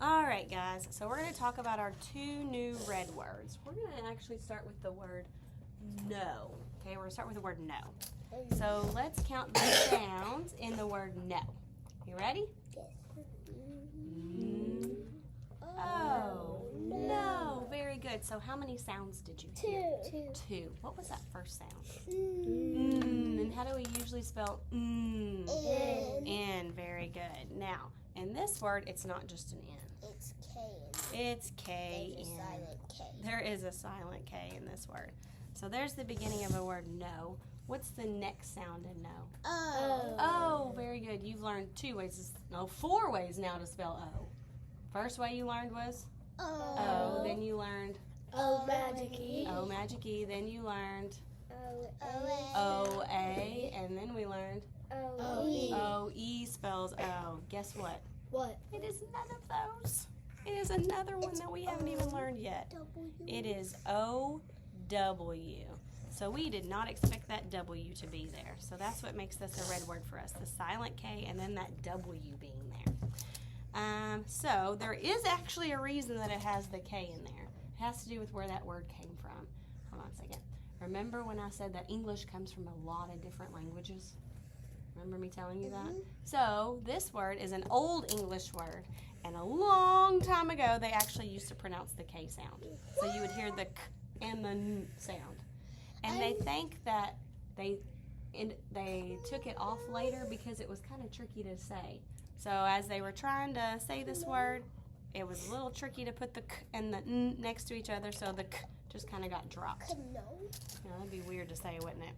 All right, guys. So we're going to talk about our two new red words. We're going to actually start with the word no. Okay, we're going to start with the word no. So let's count the sounds in the word no. You ready? Yes. Oh, no. Very good. So how many sounds did you hear? Two. What was that first sound? Mm. And how do we usually spell N. N. Very good. Now, in this word, it's not just an N. It's K. It's K. There's a silent K. There is a silent K in this word. So there's the beginning of a word no. What's the next sound in no? Oh. Oh, very good. You've learned four ways now to spell O. First way you learned was O. Then you learned Oh, magic E. O, magic E. Then you learned O. O-A. And then we learned O. E. O-E spells O. Guess what? What? It is none of those. It is another one that we haven't even learned yet. W. It is O-W. So we did not expect that W to be there. So that's what makes this a red word for us, the silent K and then that W being there. So there is actually a reason that it has the K in there. It has to do with where that word came from. Hold on a second. Remember when I said that English comes from a lot of different languages? Remember me telling you that? So this word is an old English word, and a long time ago they actually used to pronounce the K sound. So you would hear the K and the N sound. And they think that they took it off later because it was kind of tricky to say. So as they were trying to say this word, it was a little tricky to put the K and the N next to each other, so the K just kind of got dropped. No. Yeah, that'd be weird to say, wouldn't it?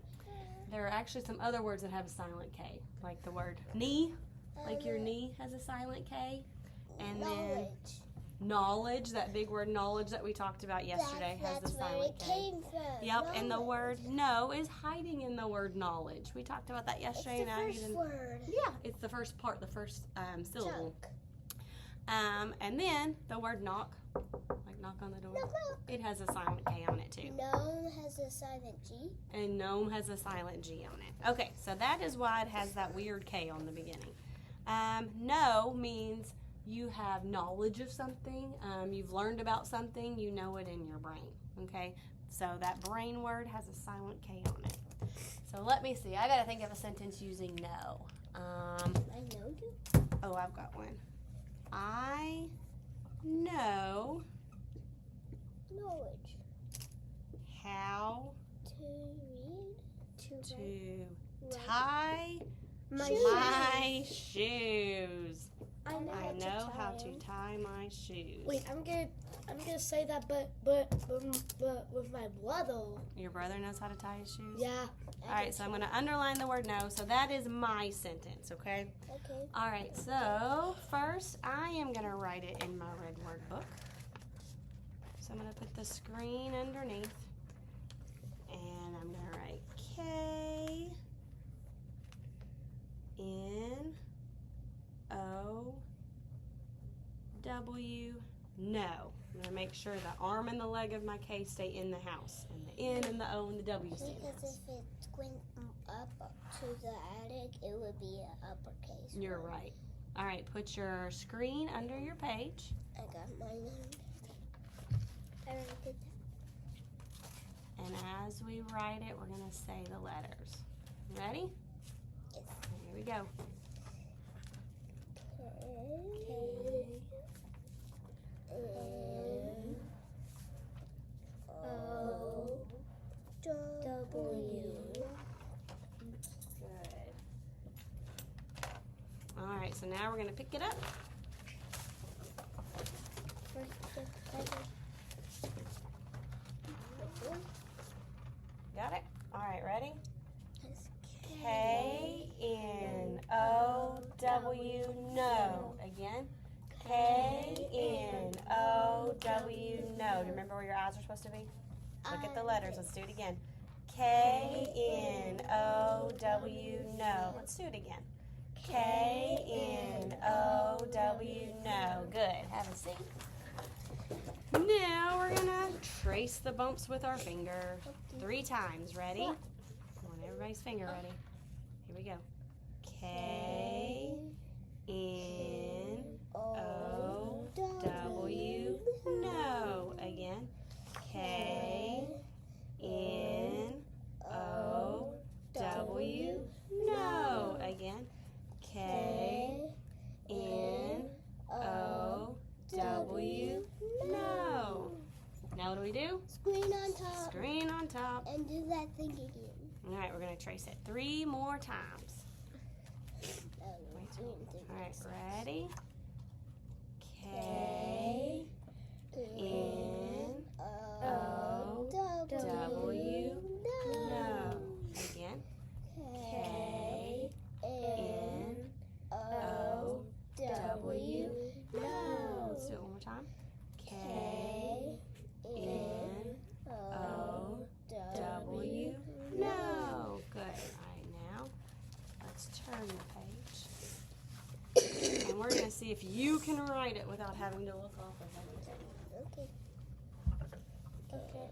There are actually some other words that have a silent K, like the word knee, like your knee has a silent K. And then knowledge, that big word knowledge that we talked about yesterday, has the silent K. That's where it came from. Yep, and the word no is hiding in the word knowledge. We talked about that yesterday. It's the first word. Yeah, it's the first part, the first syllable. And then the word knock, like knock on the door, Knock, knock. it has a silent K on it too. Gnome has a silent G. And gnome has a silent G on it. Okay, so that is why it has that weird K on the beginning. No means you have knowledge of something, you've learned about something, you know it in your brain. Okay, so that brain word has a silent K on it. So let me see, I gotta think of a sentence using no. I know you. Oh, I've got one. I know Knowledge. how To read. To to write. tie my shoes. I I know how to tie my shoes. Wait, I'm gonna say that, but with my brother. Your brother knows how to tie his shoes? Yeah. All right, so I'm going to underline the word no. So that is my sentence, okay? Okay. All right, so first I am going to write it in my red word book. So I'm going to put the screen underneath. And I'm going to write K N O W no. I'm going to make sure the arm and the leg of my K stay in the house. And the N and the O and the W stay in the Because house. if it went up to the attic, it would be an uppercase. You're word. right. All right, put your screen under your page. I got mine. I already did that. And as we write it, we're going to say the letters. Ready? Yes. Here we go. N O W. Good. All right, so now we're going to pick it up. Got it? All right, ready? K N O W no. Again. K N O W no. Do you remember where your eyes are supposed to be? Look at the letters. Let's do it again. K N O W no. Let's do it again. K N O W no. Good. Have a seat. Now we're gonna trace the bumps with our finger 3 times. Ready? Come on, everybody's finger ready. Here we go. K N O W. No. Now what do we do? Screen on top. Screen on top. And do that thing again. All right, we're going to trace it 3 more times. All All right, ready? K, N, O, W. No. Again. K, N, O, W. No. Let's do it one more time. K, N, O, W. No. Good. All right, now let's turn the page. And we're going to see if you can write it without having to look off of anything. Okay. Okay.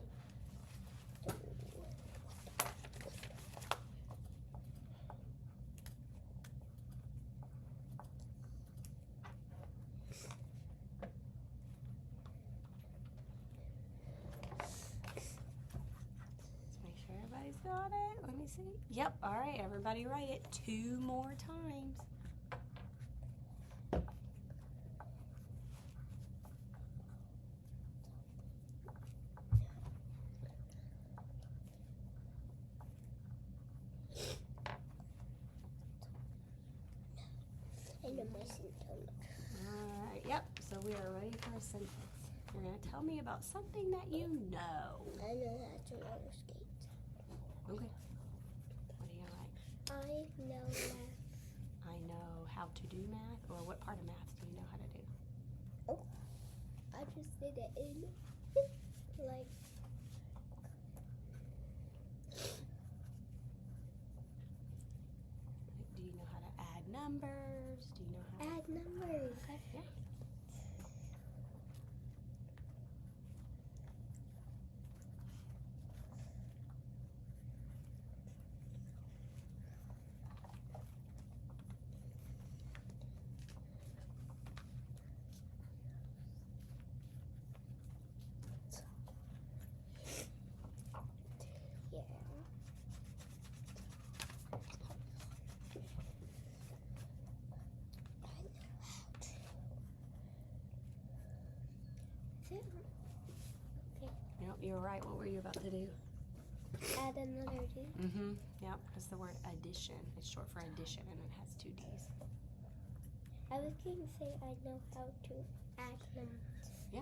Let's make sure everybody's got it. Let me see. Yep. All right, everybody write it 2 more times. And I'm missing tone. All right. Yep. So we are ready for a sentence. You're going to tell me about something that you know. I know how to roller skate. Okay. What are you going to write? I know math. I know how to do math, or what part of math do you know how to do? I just did it in like Do you know how to add numbers? Do you know how to add numbers. Yeah. Yeah. Yep, you're right. What were you about to do? Add another D. Mm-hmm. Yep, that's the word addition. It's short for addition, and it has 2 D's. I was going to say I know how to add numbers. Yeah.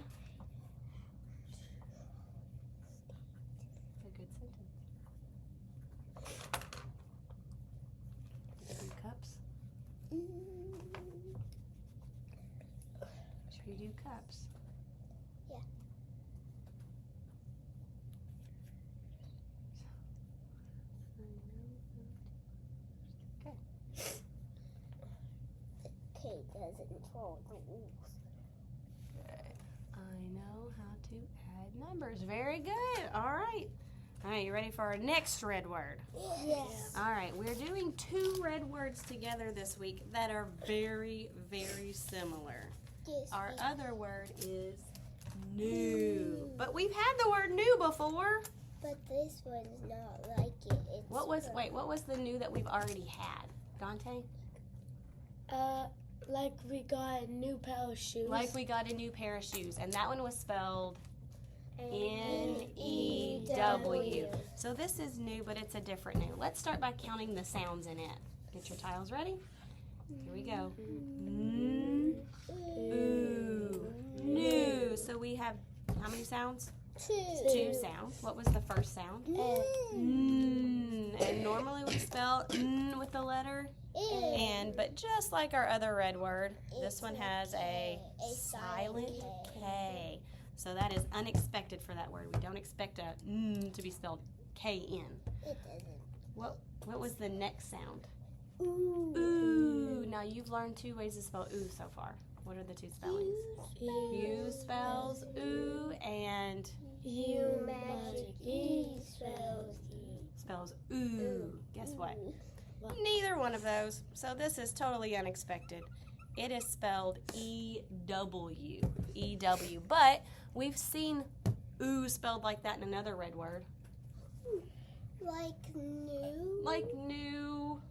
It's a good sentence. 3 cups. Should we do cups? Yeah. Okay. K doesn't follow the rules. I know how to add numbers. Very good. All right. All right, you ready for our next red word? Yes. All right, we're doing 2 red words together this week that are very, very similar. Yes. Our other word is new. But we've had the word new before. But this one's not like it. It's What was the new that we've already had? Dante? Like we got a new pair of shoes. Like we got a new pair of shoes, and that one was spelled N-E-W. So this is new, but it's a different new. Let's start by counting the sounds in it. Get your tiles ready? Here we go. N, ooh, new. So we have how many sounds? 2 sounds. What was the first sound? N. And normally we spell N with the letter N, but just like our other red word, this one has a silent K. So that is unexpected for that word. We don't expect a N to be spelled K-N. It doesn't. What was the next sound? Ooh. Ooh. Now you've learned 2 ways to spell ooh so far. What are the 2 spellings? U spells ooh, and You magic E spells ooh. Guess what? Neither one of those. So this is totally unexpected. It is spelled E-W. E-W. But we've seen ooh spelled like that in another red word. Like new. Like new.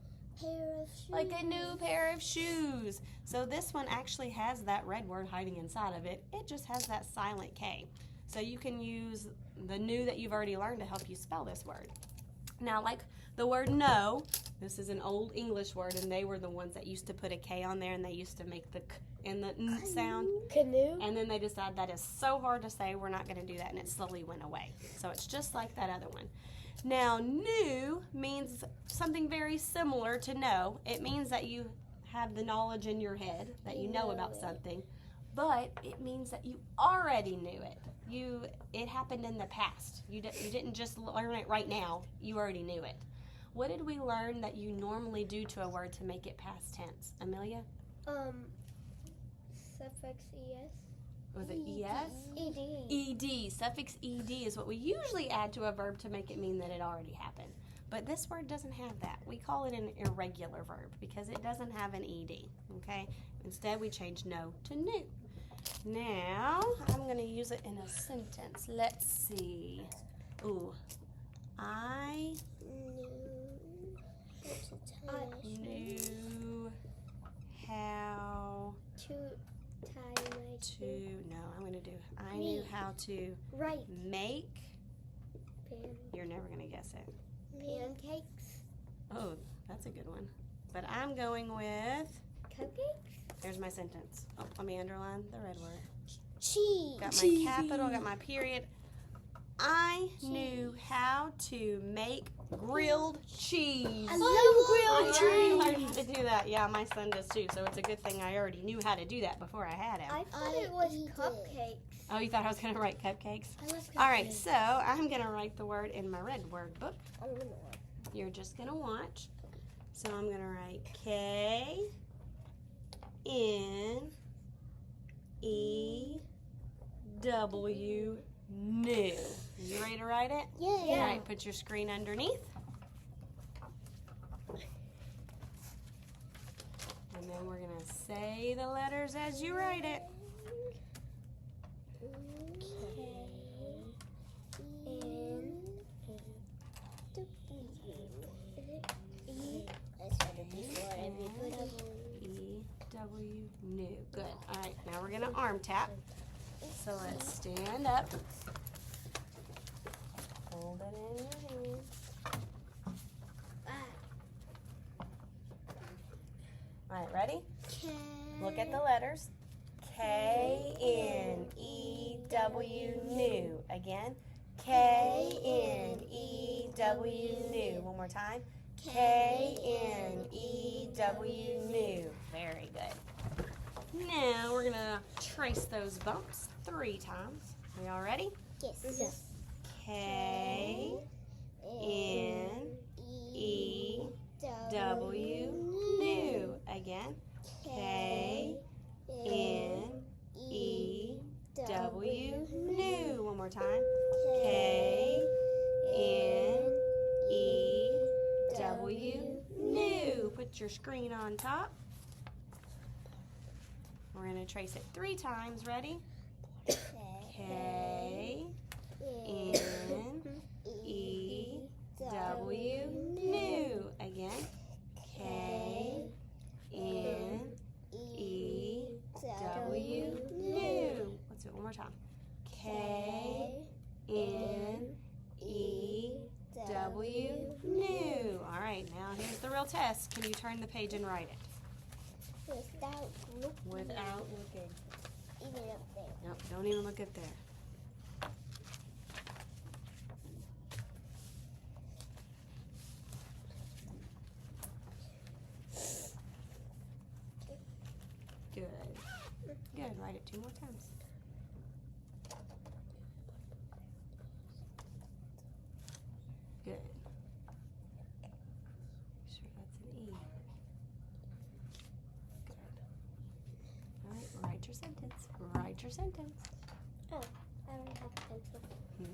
pair of shoes. Like a new pair of shoes. So this one actually has that red word hiding inside of it. It just has that silent K. So you can use the new that you've already learned to help you spell this word. Now, like the word no, this is an old English word, and they were the ones that used to put a K on there, and they used to make the K and the N sound. Canoe. And then they decided that is so hard to say, we're not going to do that, and it slowly went away. So it's just like that other one. Now, new means something very similar to know. It means that you have the knowledge in your head, that you know about something, but it means that you already knew it. It happened in the past. You didn't just learn it right now. You already knew it. What did we learn that you normally do to a word to make it past tense? Amelia? Suffix es. Was it es? Ed. Ed. Suffix ed is what we usually add to a verb to make it mean that it already happened. But this word doesn't have that. We call it an irregular verb because it doesn't have an ed. Okay? Instead, we change no to new. Now, I'm going to use it in a sentence. Let's see. Ooh. I knew how to tie my to, no, I'm going to do, I knew how to right make, pan, you're never going to guess it. pancakes, Oh, that's a good one. But I'm going with, cupcakes, there's my sentence. Oh, let me underline the red word. cheese. Got my capital, got my period. I knew how to make grilled cheese. I love I grilled already cheese. learned to do that. Yeah, my son does too. So it's a good thing I already knew how to do that before I had him. I thought it was cupcakes. Oh, you thought I was going to write cupcakes? I love cupcakes. All right, so I'm going to write the word in my red word book. I'm gonna You're just going to watch. So I'm going to write K N E W new. You ready to write it? Yeah. All right, put your screen underneath. And then we're going to say the letters as you write it. E-W, new. Good. All right, now we're going to arm tap. So let's stand up. Hold it in your hand. All right, ready? Look at the letters. K-N-E-W, new. Again. K-N-E-W, new. One more time. K-N-E-W, new. Very good. Now we're going to trace those bumps 3 times. We all ready? Yes. K-N-E-W, new. Again. K-N-E-W, new. One more time. K-N-E-W, new. Put your screen on top. We're going to trace it 3 times. Ready? K-N-E-W, new. Again. K-N-E-W, new. Let's do it one more time. K-N-E-W, new. All right, now here's the real test. Can you turn the page and write it? Without looking. Without looking. Even up there. Nope, don't even look up there. Good. Good. Write it 2 more times. Good. Make sure that's an E. Good. All right, write your sentence. Write your sentence. I don't have pencil.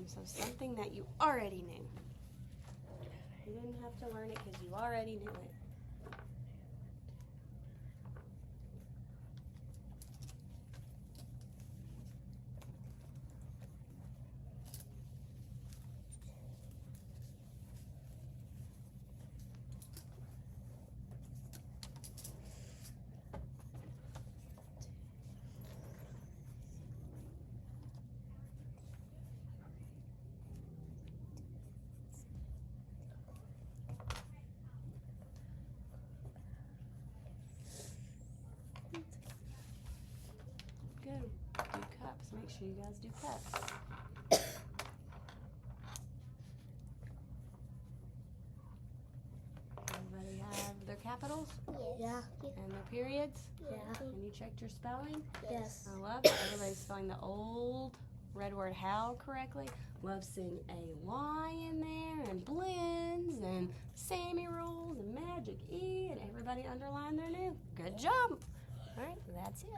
So something that you already knew. You didn't have to learn it because you already knew it. Good. Do cups. Make sure you guys do cups. Everybody have their capitals Yeah. and their periods? Yeah. And you checked your spelling? Yes. I love it. Everybody's spelling the old red word how correctly. Love seeing a Y in there and blends and Sammy rules and magic E and everybody underline their new. Good job. All right, that's it.